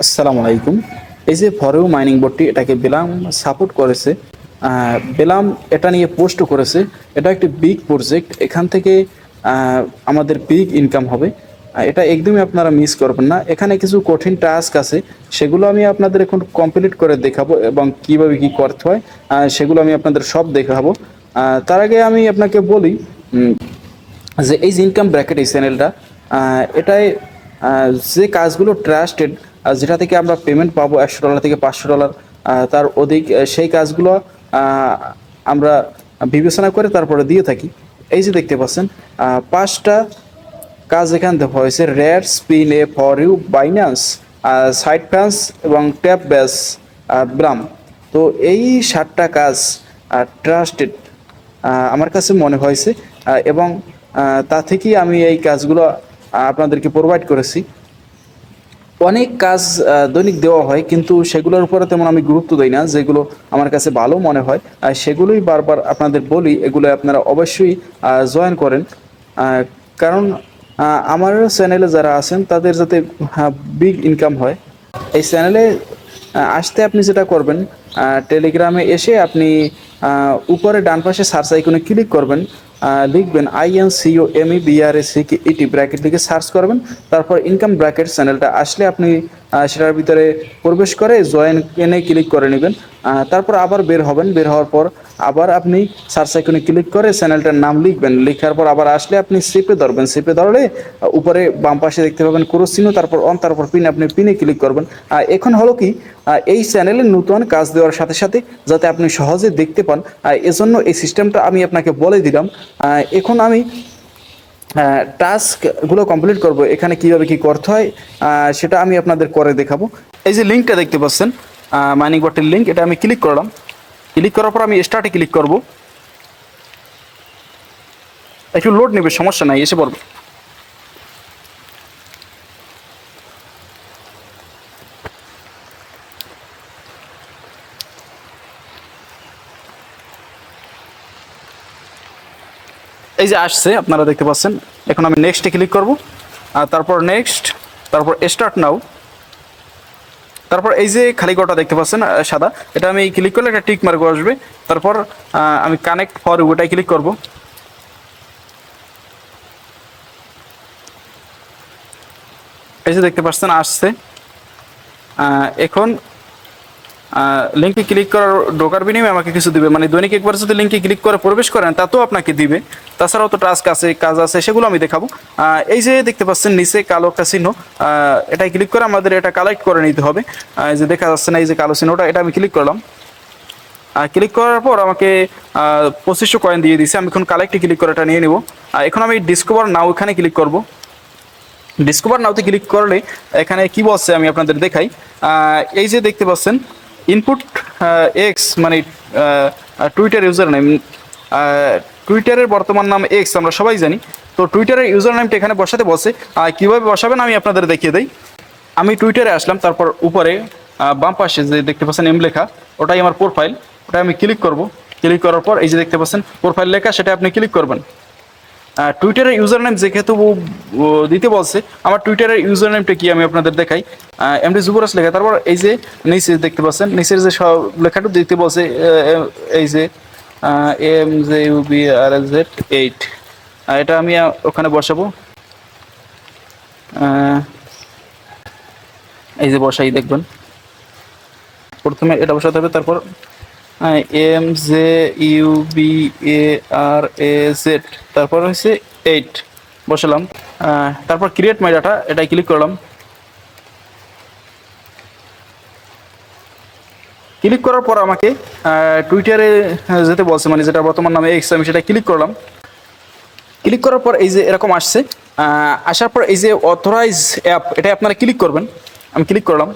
আসসালামু আলাইকুম। এই যে ফরেও মাইনিং বোর্ডটি এটাকে বেলাম সাপোর্ট করেছে। বেলাম এটা নিয়ে পোস্ট করেছে। এটা একটি বিগ প্রজেক্ট। এখান থেকে আমাদের বিগ ইনকাম হবে। এটা একদমই আপনারা মিস করবেন না। এখানে কিছু কঠিন টাস্ক আছে, সেগুলো আমি আপনাদের এখন কমপ্লিট করে দেখাবো এবং কিভাবে কি করতে হয় সেগুলো আমি আপনাদের সব দেখাবো। তার আগে আমি আপনাকে বলি যে এই যে ইনকাম ব্র্যাকেট এই চ্যানেলটা, এটায় যে কাজগুলো ট্রাস্টেড, যেটা থেকে আমরা পেমেন্ট পাবো $100 থেকে $500 তার অধিক, সেই কাজগুলো আহ, আমরা বিবেচনা করে তারপরে দিয়ে থাকি। এই যে দেখতে পাচ্ছেন 5টা কাজ এখানে দেওয়া হয়েছে: red spin a for you, Binance, side fans এবং ট্যাপ ব্যাস, ব্রাম। তো এই 7টা কাজ ট্রাস্টেড আমার কাছে মনে হয়েছে, এবং তা থেকেই আমি এই কাজগুলো আপনাদেরকে প্রোভাইড করেছি। অনেক কাজ দৈনিক দেওয়া হয়, কিন্তু সেগুলোর উপরে তেমন আমি গুরুত্ব দিই না। যেগুলো আমার কাছে ভালো মনে হয় সেগুলোই বারবার আপনাদের বলি, এগুলো আপনারা অবশ্যই জয়েন করেন। কারণ আমার চ্যানেলে যারা আছেন তাদের যাতে বিগ ইনকাম হয়। এই চ্যানেলে আসতে আপনি যেটা করবেন, টেলিগ্রামে এসে আপনি উপরে ডান পাশে সার্চ আইকনে ক্লিক করবেন, লিখবেন INCOMEBRACKET ব্র্যাকেট লিখে সার্চ করবেন। তারপর ইনকাম ব্র্যাকেট চ্যানেলটা আসলে আপনি সেটার ভিতরে প্রবেশ করে জয়েন এনে ক্লিক করে নেবেন। তারপর আবার বের হবেন। বের হওয়ার পর আবার আপনি সার্চ আইকনে ক্লিক করে চ্যানেলটার নাম লিখবেন। লেখার পর আবার আসলে আপনি সেপে ধরবেন। সেপে ধরলে উপরে বাম পাশে দেখতে পাবেন ক্রস চিহ্ন, তারপর অন, তারপর পিন, আপনি পিনে ক্লিক করবেন। এখন হলো কি, এই চ্যানেলে নতুন কাজ দেওয়ার সাথে সাথে যাতে আপনি সহজে দেখতে পান, এজন্য এই সিস্টেমটা আমি আপনাকে বলে দিলাম। এখন আমি টাস্কগুলো কমপ্লিট করব। এখানে কিভাবে কি করতে হয় সেটা আমি আপনাদের করে দেখাবো। এই যে লিঙ্কটা দেখতে পাচ্ছেন, মাইনিং বটের লিঙ্ক, এটা আমি ক্লিক করলাম। ক্লিক করার পর আমি স্টার্টে ক্লিক করব। একটু লোড নেবে, সমস্যা নাই, এসে পড়বে। এই যে আসছে, আপনারা দেখতে পাচ্ছেন। এখন আমি নেক্সটে ক্লিক করব, আর তারপর নেক্সট, তারপর স্টার্ট নাও। তারপর এই যে খালি ঘরটা দেখতে পাচ্ছেন সাদা, এটা আমি ক্লিক করলে একটা টিক মার্ক আসবে। তারপর আমি কানেক্ট ফর ওটাই ক্লিক করব। এই যে দেখতে পাচ্ছেন আসছে। এখন লিঙ্কে ক্লিক করার ঢোকার বিনিময়ে আমাকে কিছু দিবে, মানে দৈনিক একবার যদি লিঙ্কে ক্লিক করে প্রবেশ করেন তাতেও আপনাকে দিবে। তাছাড়াও তো টাস্ক আছে, কাজ আছে, সেগুলো আমি দেখাবো। এই যে দেখতে পাচ্ছেন নিচে কালো একটা চিহ্ন, এটাই ক্লিক করে আমাদের এটা কালেক্ট করে নিতে হবে। এই যে দেখা যাচ্ছে না, এই যে কালো চিহ্নটা, এটা আমি ক্লিক করলাম। ক্লিক করার পর আমাকে 2500 কয়েন দিয়ে দিছে। আমি এখন কালেক্টে ক্লিক করে এটা নিয়ে নিব। এখন আমি ডিসকভার নাও এখানে ক্লিক করব। ডিসকভার নাওতে ক্লিক করলে এখানে কি বলছে আমি আপনাদের দেখাই। এই যে দেখতে পাচ্ছেন ইনপুট এক্স, মানে টুইটার ইউজার নেম। টুইটারের বর্তমান নাম এক্স, আমরা সবাই জানি। তো টুইটারের ইউজার নেমটা এখানে বসাতে বসে। কীভাবে বসাবেন আমি আপনাদের দেখিয়ে দিই। আমি টুইটারে আসলাম, তারপর উপরে বাম পাশে যে দেখতে পাচ্ছেন এম লেখা, ওটাই আমার প্রোফাইল। ওটাই আমি ক্লিক করব। ক্লিক করার পর এই যে দেখতে পাচ্ছেন প্রোফাইল লেখা, সেটা আপনি ক্লিক করবেন। টুইটারের ইউজার নেম যেহেতু দিতে বলছে, আমার টুইটারের ইউজার নেমটা কি আমি আপনাদের দেখাই। এমডি যুবরাজ লেখা। তারপর এই যে নিচে দেখতে পাচ্ছেন, নিচের যে সব লেখাটা দিতে বলছে, এই যে MJUBRZ8, এটা আমি ওখানে বসাবো। এই যে বসাই দেখবেন, প্রথমে এটা বসাতে হবে। তারপর MJUBARAZ, তারপর হচ্ছে 8 বসালাম। তারপর ক্রিয়েট মাই ডাটা, এটাই ক্লিক করলাম। ক্লিক করার পর আমাকে টুইটারে যেতে বলছে, মানে যেটা বর্তমান নামে এক্স, আমি সেটা ক্লিক করলাম। ক্লিক করার পর এই যে এরকম আসছে। আসার পর এই যে অথরাইজ অ্যাপ, এটা আপনারা ক্লিক করবেন। আমি ক্লিক করলাম।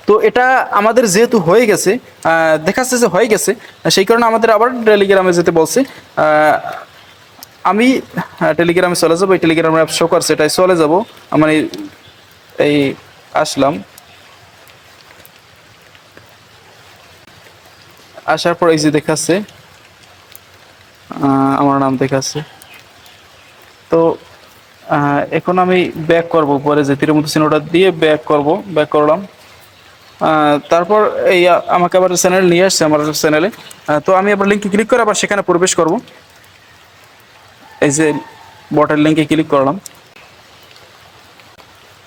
তো এটা আমাদের যেহেতু হয়ে গেছে, দেখাচ্ছে যে হয়ে গেছে, সেই কারণে আমাদের আবার টেলিগ্রামে যেতে বলছে। আমি টেলিগ্রামে চলে যাবো। এই টেলিগ্রামের অ্যাপ শো করছে, এটাই চলে যাব। মানে এই আসলাম। আসার পর এই যে দেখাচ্ছে আমার নাম দেখাচ্ছে। তো এখন আমি ব্যাক করব, পরে যে তীরের মতো চিহ্নটা দিয়ে ব্যাক করব, ব্যাক করলাম। তারপর এই আমাকে আবার চ্যানেল নিয়ে আসছে আমার চ্যানেলে। তো আমি আবার লিঙ্কে ক্লিক করে আবার সেখানে প্রবেশ করব। এই যে বটের লিঙ্কে ক্লিক করলাম,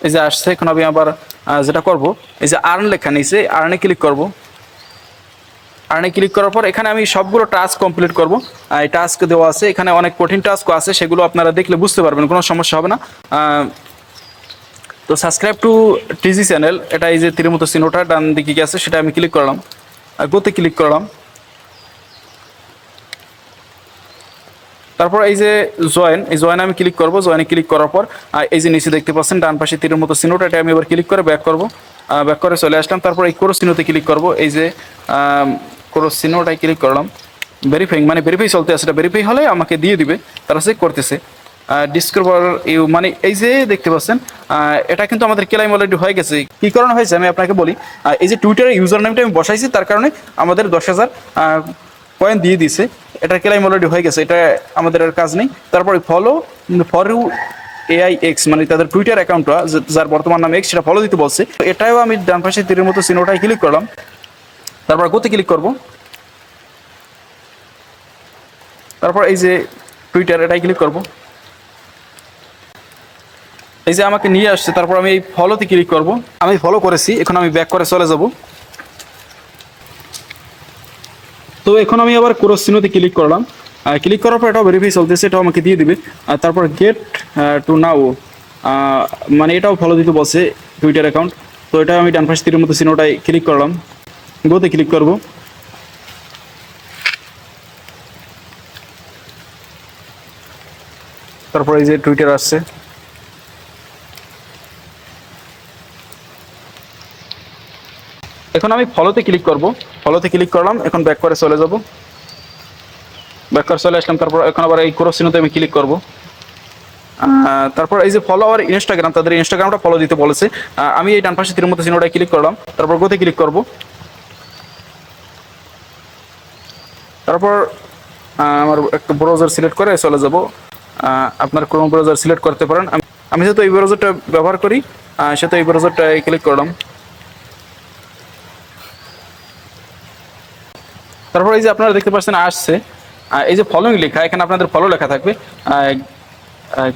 এই যে আসছে। এখন আমি আবার যেটা করব, এই যে আর্ন লেখা নিচে আর্নে ক্লিক করব। আর্নে ক্লিক করার পর এখানে আমি সবগুলো টাস্ক কমপ্লিট করব। এই টাস্ক দেওয়া আছে, এখানে অনেক কঠিন টাস্কও আছে, সেগুলো আপনারা দেখলে বুঝতে পারবেন, কোনো সমস্যা হবে না। তো সাবস্ক্রাইব টু টিজি চ্যানেল, এটা এই যে তীরের মতো চিহ্নটা ডান দিকে গেছে, সেটা আমি ক্লিক করলাম, গোতে ক্লিক করলাম। তারপর এই যে জয়েন, এই জয়েন আমি ক্লিক করব। জয়েনে ক্লিক করার পর এই যে নিচে দেখতে পাচ্ছেন ডান পাশে তীরের মতো চিহ্নটা, এটা আমি এবার ক্লিক করে ব্যাক করব। ব্যাক করে চলে আসলাম। তারপর এই ক্রস চিহ্নতে ক্লিক করব, এই যে ক্রস চিহ্নটাই ক্লিক করলাম। ভেরিফাইং মানে ভেরিফাই চলতে আছে, এটা ভেরিফাই হলে আমাকে দিয়ে দিবে, তারা চেক করতেছে। ডিসকভার ইউ মানে এই যে দেখতে পাচ্ছেন এটা কিন্তু আমাদের ক্লেম অলরেডি হয়ে গেছে। কী কারণে হয়েছে আমি আপনাকে বলি। এই যে টুইটারের ইউজার নেমটা আমি বসাইছি, তার কারণে আমাদের 10,000 কয়েন দিয়ে দিছে। এটা ক্লেম অলরেডি হয়ে গেছে, এটা আমাদের আর কাজ নেই। তারপরে follow for you AI X মানে তাদের টুইটার অ্যাকাউন্টটা, যার বর্তমান নাম এক্স, সেটা ফলো দিতে বলছে। এটাও আমি ডান পাশে তীরের মতো চিহ্নটাই ক্লিক করলাম। তারপর গোতে ক্লিক করব। তারপর এই যে টুইটার, এটাই ক্লিক করব। এই যে আমাকে নিয়ে আসছে। তারপর আমি এই ফলোতে ক্লিক করব। আমি ফলো করেছি, এখন আমি ব্যাক করে চলে যাব। তো এখন আমি আবার ক্রস চিহ্নতে ক্লিক করলাম। ক্লিক করার পর এটাও ভেরিফাই চলতেছে, এটাও আমাকে দিয়ে দিবে। আর তারপর গেট টু নাও মানে এটাও ফলো দিতে বলছে টুইটার অ্যাকাউন্ট। তো এটা আমি ডান পাশ তীরের মতো চিহ্নটাই ক্লিক করলাম, গোতে ক্লিক করব। তারপর এই যে টুইটার আসছে। এখন আমি ফলোতে ক্লিক করব। ফলোতে ক্লিক করলাম, এখন ব্যাক করে চলে যাব। ব্যাক করে চলে আসলাম। তারপর এখন আবার এই ক্রস চিহ্নতে আমি ক্লিক করব। তারপর এই যে ফলো আর ইনস্টাগ্রাম, তাদের ইনস্টাগ্রামটা ফলো দিতে বলেছে। আমি এই ডান পাশে তীরের মতো চিহ্নটায় ক্লিক করলাম, তারপর গোতে ক্লিক করব। তারপর আমার একটা ব্রাউজার সিলেক্ট করে চলে যাব। আপনার ক্রোম ব্রাউজার সিলেক্ট করতে পারেন। আমি যেহেতু এই ব্রাউজারটা ব্যবহার করি, সেহেতু এই ব্রাউজারটায় ক্লিক করলাম। তারপর এই যে আপনারা দেখতে পাচ্ছেন আসছে, এই যে ফলোইং লেখা, এখানে আপনাদের ফলো লেখা থাকবে।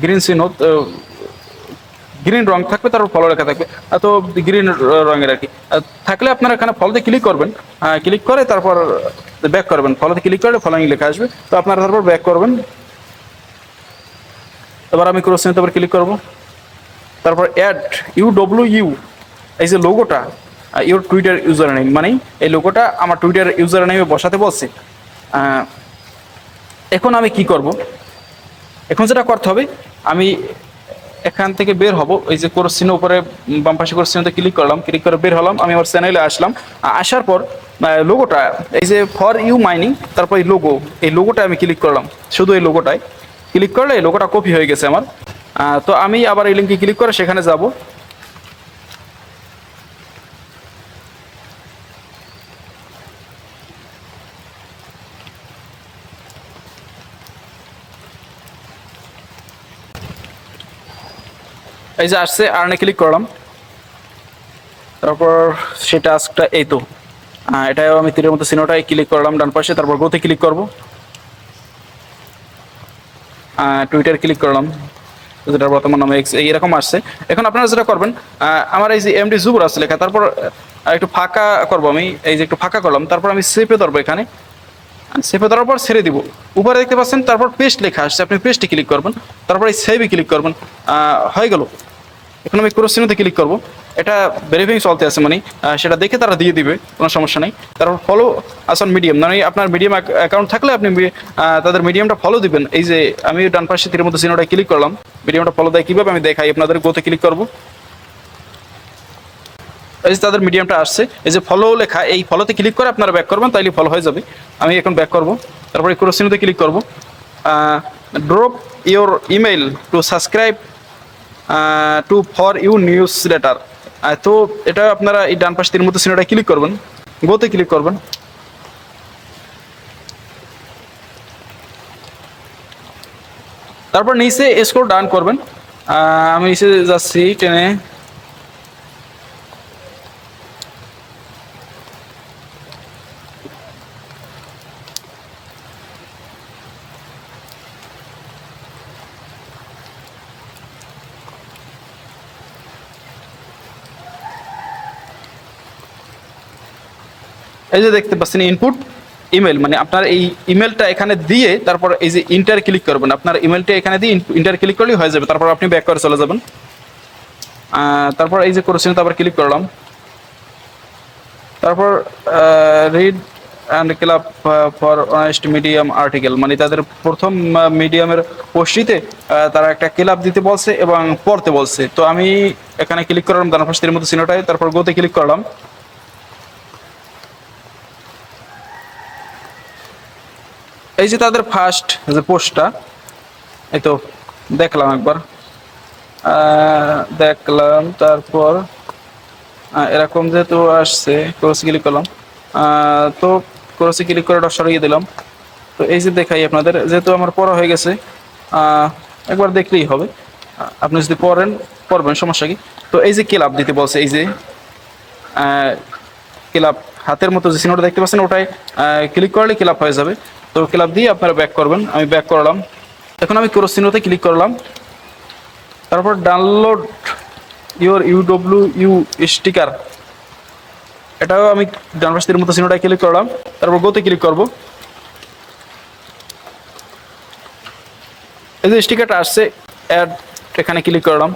গ্রিন চিহ্ন, গ্রিন রং থাকবে, তারপর ফলো লেখা থাকবে। তো গ্রিন রঙের আর কি থাকলে আপনারা এখানে ফলোতে ক্লিক করবেন। ক্লিক করে তারপর ব্যাক করবেন। ফলোতে ক্লিক করলে ফলোইং লেখা আসবে, তো আপনারা তারপর ব্যাক করবেন। এবার আমি ক্রস চিহ্নতে আবার ক্লিক করব। তারপর অ্যাড ইউ, এই যে লোগোটা, ইউর টুইটার ইউজার নেম মানে এই লোগোটা আমার টুইটার ইউজার নেমে বসাতে বলছে। এখন আমি কি করব, এখন যেটা করতে হবে, আমি এখান থেকে বের হব। এই যে ক্রস চিহ্ন উপরে বাম পাশে ক্রস চিহ্নতে ক্লিক করলাম, ক্লিক করে বের হলাম। আমি আমার চ্যানেলে আসলাম। আসার পর লোগোটা, এই যে ফর ইউ মাইনিং, তারপর এই লোগোটা আমি ক্লিক করলাম। শুধু এই লোগোটায় ক্লিক করলে এই লোগোটা কপি হয়ে গেছে আমার। তো আমি আবার এই লিঙ্কে ক্লিক করে সেখানে যাব। এই যে আসছে, আর্নে ক্লিক করলাম। তারপর সেই টাস্কটা এই তো এটাও আমি তীরের মতো চিহ্নটাই ক্লিক করলাম ডান পাশে। তারপর গোতে ক্লিক করব। টুইটার ক্লিক করলাম, যেটা বর্তমান নামে এক্স, এইরকম আসছে। এখন আপনারা যেটা করবেন, আমার এই যে এমডি জুবর আছে লেখা, তারপর একটু ফাঁকা করব আমি। এই যে একটু ফাঁকা করলাম, তারপর আমি সেভে ধরবো। এখানে সেভে ধরার পর ছেড়ে দিব। উপরে দেখতে পাচ্ছেন তারপর পেস্ট লেখা আসছে, আপনি পেস্টে ক্লিক করবেন। তারপর এই সেভে ক্লিক করবেন। হয়ে গেল। এখন আমি ক্রস চিহ্নতে ক্লিক করব। এটা ভেরিফাইং চলতে আছে, মানে সেটা দেখে তারা দিয়ে দিবে, কোনো সমস্যা নেই। তারপর ফলো আসন মিডিয়াম, মানে আপনার মিডিয়াম অ্যাকাউন্ট থাকলে আপনি তাদের মিডিয়ামটা ফলো দিবেন। এই যে আমি ডান পাশে তীরের মধ্যে চিহ্নটা ক্লিক করলাম। মিডিয়ামটা ফলো দেয় কীভাবে আমি দেখাই আপনাদের। গোতে ক্লিক করব। এই যে তাদের মিডিয়ামটা আসছে, এই যে ফলো লেখা, এই ফলোতে ক্লিক করে আপনারা ব্যাক করবেন, তাইলে ফলো হয়ে যাবে। আমি এখন ব্যাক করব। তারপরে ক্রস চিহ্নতে ক্লিক করব। Drop your email to subscribe to for you newsletter. তো এটা আপনারা এই ডান পাশ তীর মতো চিহ্নটা ক্লিক করবেন, গোতে ক্লিক করবেন। তারপর নিচে স্ক্রল ডাউন করবেন। আমি নিচে যাচ্ছি টেনে। এই যে দেখতে পাচ্ছেন ইনপুট ইমেল, মানে আপনার এই ইমেলটা এখানে দিয়ে তারপর এই যে ইন্টার ক্লিক করবেন। আপনার ইমেলটা এখানে দিয়ে ইন্টার ক্লিক করলেই হয়ে যাবে। তারপর আপনি ব্যাক করে চলে যাবেন। তারপর এই যে কোশ্চেন আবার ক্লিক করলাম। তারপর read and club for honest medium article, মানে তাদের প্রথম মিডিয়ামের পোস্টটিতে তারা একটা ক্লাব দিতে বলছে এবং পড়তে বলছে। তো আমি এখানে ক্লিক করলাম ডান পাশ তীরের মতো চিহ্নটায়, তারপর গোতে ক্লিক করলাম। এই যে তাদের ফার্স্ট যে পোস্টটা, এই তো দেখলাম একবার, দেখলাম। তারপর এরকম যেহেতু আসছে ক্রসে ক্লিক করলাম। তো ক্রসে ক্লিক করে এটা সরিয়ে দিলাম। তো এই যে দেখাই আপনাদের, যেহেতু আমার পড়া হয়ে গেছে, একবার দেখলেই হবে। আপনি যদি পড়বেন সমস্যা কি। তো এই যে ক্লাব দিতে বলছে, এই যে ক্লাব হাতের মতো যে চিহ্নটা দেখতে পাচ্ছেন ওটাই ক্লিক করলে ক্লাব হয়ে যাবে। তো ক্লাব দিয়ে আপনারা ব্যাক করবেন। আমি ব্যাক করলাম। এখন আমি ক্রস চিহ্নতে ক্লিক করলাম। তারপর ডাউনলোড ইউর ইউ স্টিকার, এটাও আমি ডান পাশের মতো চিহ্নটা ক্লিক করলাম। তারপর গোতে ক্লিক করব। এই যে স্টিকারটা আসছে, অ্যাড, এখানে ক্লিক করলাম।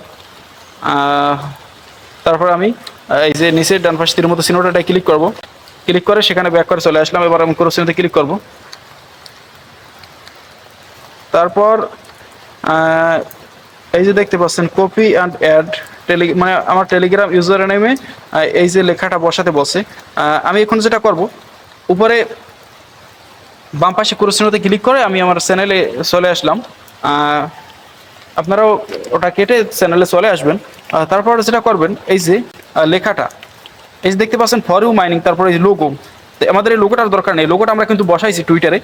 তারপর আমি এই যে নিচে ডান পাশের মতো চিহ্নটা ক্লিক করব। ক্লিক করে সেখানে ব্যাক করে চলে আসলাম। এবার আমি ক্রস চিহ্নতে ক্লিক করব। তারপর এই যে দেখতে পাচ্ছেন কপি অ্যান্ড অ্যাড মানে আমার টেলিগ্রাম ইউজার নেমে এই যে লেখাটা বসাতে বসে। আমি এখন যেটা করব, উপরে বাম পাশে ক্রস চিহ্নতে ক্লিক করে আমি আমার চ্যানেলে চলে আসলাম। আপনারাও ওটা কেটে চ্যানেলে চলে আসবেন। তারপর যেটা করবেন, এই যে লেখাটা, এই যে দেখতে পাচ্ছেন ফর ইউ মাইনিং, তারপরে এই লোগো। তো আমাদের এই লোগোটার দরকার নেই, লোগোটা আমরা কিন্তু বসাইছি টুইটারে।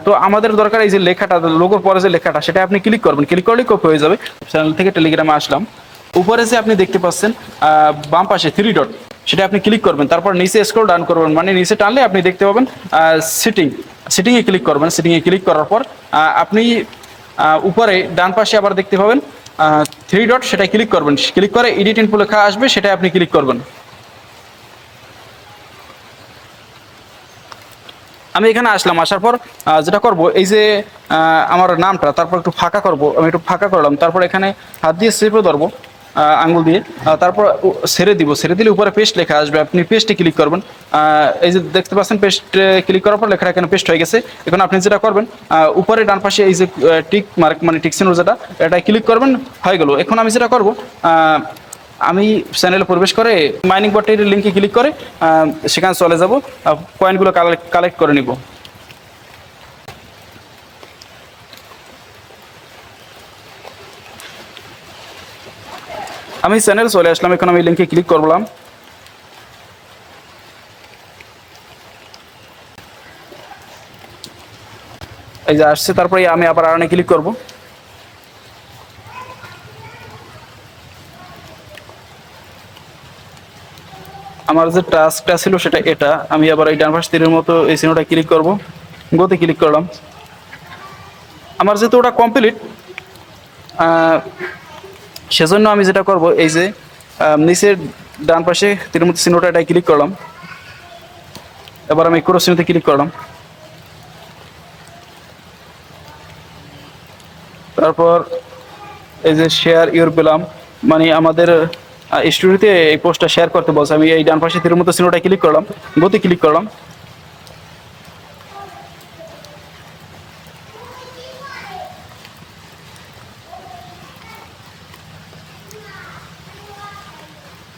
তো আমাদের দরকার এই যে লেখাটা, লোগোর পরে যে লেখাটা, সেটা আপনি ক্লিক করবেন। ক্লিক করলেই কপি হয়ে যাবে। চ্যানেল থেকে টেলিগ্রামে আসলাম। উপরে যে আপনি দেখতে পাচ্ছেন বাম পাশে 3 ডট, সেটা আপনি ক্লিক করবেন। তারপর নিচে স্ক্রল ডাউন করবেন, মানে নিচে টানলে আপনি দেখতে পাবেন সিটিংয়ে ক্লিক করবেন। সিটিংয়ে ক্লিক করার পর আপনি উপরে ডান পাশে আবার দেখতে পাবেন 3 ডট, সেটা ক্লিক করবেন। ক্লিক করে এডিট ইনফো লেখা আসবে, সেটা আপনি ক্লিক করবেন। আমি এখানে আসলাম। আসার পর যেটা করব, এই যে আমার নামটা, তারপর একটু ফাঁকা করব। আমি একটু ফাঁকা করলাম। তারপর এখানে হাত দিয়ে চেপে ধরবো আঙ্গুল দিয়ে। তারপর ছেড়ে দিব। ছেড়ে দিলে উপরে পেস্ট লেখা আসবে, আপনি পেস্টে ক্লিক করবেন। এই যে দেখতে পাচ্ছেন পেস্ট ক্লিক করার পর লেখাটা এখানে পেস্ট হয়ে গেছে। এখন আপনি যেটা করবেন, উপরে ডান পাশে এই যে টিক মার্ক, মানে টিক চিহ্ন যেটা, এটা ক্লিক করবেন। হয়ে গেল। এখন আমি যেটা করব, আমি চ্যানেলে প্রবেশ করে মাইনিং বটের লিঙ্কে ক্লিক করে সেখানে চলে যাব, কয়েনগুলো কালেক্ট করে নিব। আমি চ্যানেল চলে আসলাম। এখন আমি লিঙ্কে ক্লিক করলাম। এই যে আসছে। তারপরে আমি আবার আর্নে ক্লিক করব। আমার যে টাস্কটা ছিল সেটা এটা। আমি আবার এই ডান পাশ তীরের মতো এই চিহ্নটা ক্লিক করব। গোতে ক্লিক করলাম। আমার যেহেতু ওটা কমপ্লিট, সেজন্য আমি যেটা করব, এই যে নিচের ডান পাশে তীরের মতো চিহ্নটা, এটা ক্লিক করলাম। এবার আমি ক্রস চিহ্নতে ক্লিক করলাম। তারপর এই যে শেয়ার ইউর পেলাম, মানে আমাদের স্টোরিতে এই পোস্টটা শেয়ার করতে বলছে। আমি এই ডান পাশে তীরের মতো চিহ্নটা ক্লিক করলাম। গোতে ক্লিক করলাম।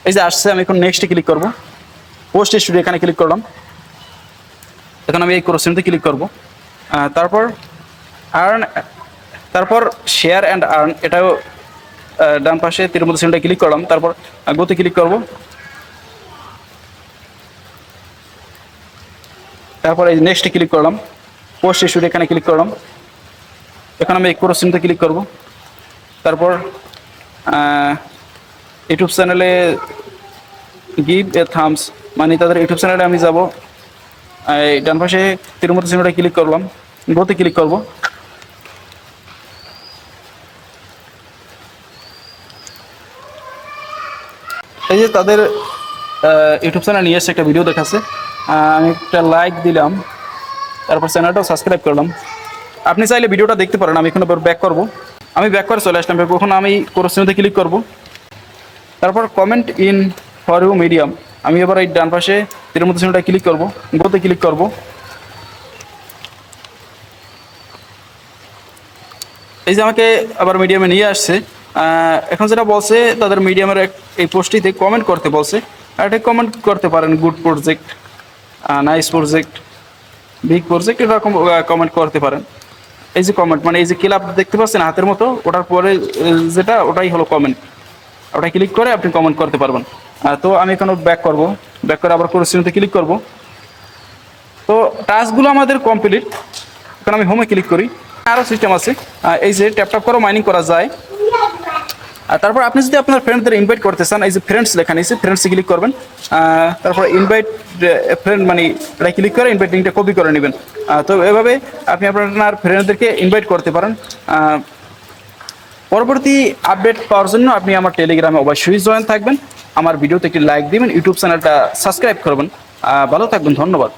এই যে আসছে। আমি এখন নেক্সটে ক্লিক করব। পোস্ট স্টোরি এখানে ক্লিক করলাম। এখন আমি এই ক্রস চিহ্নতে ক্লিক করব। তারপর আর্ন, তারপর শেয়ার অ্যান্ড আর্ন, এটাও ডান পাশে তীরের মতো চিহ্নটা ক্লিক করলাম। তারপর গোতে ক্লিক করব। তারপর এই নেক্সটে ক্লিক করলাম। পোস্ট স্টোরি এখানে ক্লিক করলাম। এখন আমি এই ক্রস চিহ্নতে ক্লিক করব। তারপর ইউটিউব চ্যানেলে গিভ এ থামস, মানে তাদের ইউটিউব চ্যানেলে আমি যাব। এই ডান পাশে তীরের মতো চিহ্নটা ক্লিক করলাম, গোতে ক্লিক করব। এই যে তাদের ইউটিউব চ্যানেল নিয়ে এসে একটা ভিডিও দেখাচ্ছে, আমি একটা লাইক দিলাম, তারপর চ্যানেলটাও সাবস্ক্রাইব করলাম। আপনি চাইলে ভিডিওটা দেখতে পারেন। আমি এখন ব্যাক করব, আমি ব্যাক করে চলে আসলাম। কখন আমি ক্রস চিহ্নতে ক্লিক করব, তারপর comment in for you medium, আমি এবার এই ডান পাশে তীরের মতো চিহ্নটা ক্লিক করব, গোতে ক্লিক করব। এই যে আমাকে আবার মিডিয়ামে নিয়ে আসছে। এখন যেটা বলছে তাদের মিডিয়ামের এই পোস্টটিতে কমেন্ট করতে বলছে। আর এটা কমেন্ট করতে পারেন, good project, nice project, big project, এরকম কমেন্ট করতে পারেন। এই যে কমেন্ট মানে এই যে ক্লাব দেখতে পাচ্ছেন হাতের মতো, ওটার পরে যেটা ওটাই হলো কমেন্ট, ওটা ক্লিক করে আপনি কমেন্ট করতে পারবেন। তো আমি এখন ব্যাক করব, ব্যাক করে আবার ক্রস চিহ্নতে ক্লিক করব। তো টাস্কগুলো আমাদের কমপ্লিট। এখন আমি হোমে ক্লিক করি। আরও সিস্টেম আছে, এই যে ট্যাপ ট্যাপ করে মাইনিং করা যায়। আর তারপর আপনি যদি আপনার ফ্রেন্ডদের ইনভাইট করতে চান, এই যে ফ্রেন্ডস লেখা নিয়েছে, ফ্রেন্ডসে ক্লিক করবেন। তারপর ইনভাইট ফ্রেন্ড মানে এটা ক্লিক করে ইনভাইট লিঙ্কটা কপি করে নেবেন। তো এভাবে আপনি আপনার ফ্রেন্ডদেরকে ইনভাইট করতে পারেন। পরবর্তী আপডেট পাওয়ার জন্য আপনি আমার টেলিগ্রামে অবশ্যই জয়েন থাকবেন। আমার ভিডিওতে একটি লাইক দিবেন, ইউটিউব চ্যানেলটা সাবস্ক্রাইব করবেন। ভালো থাকবেন, ধন্যবাদ।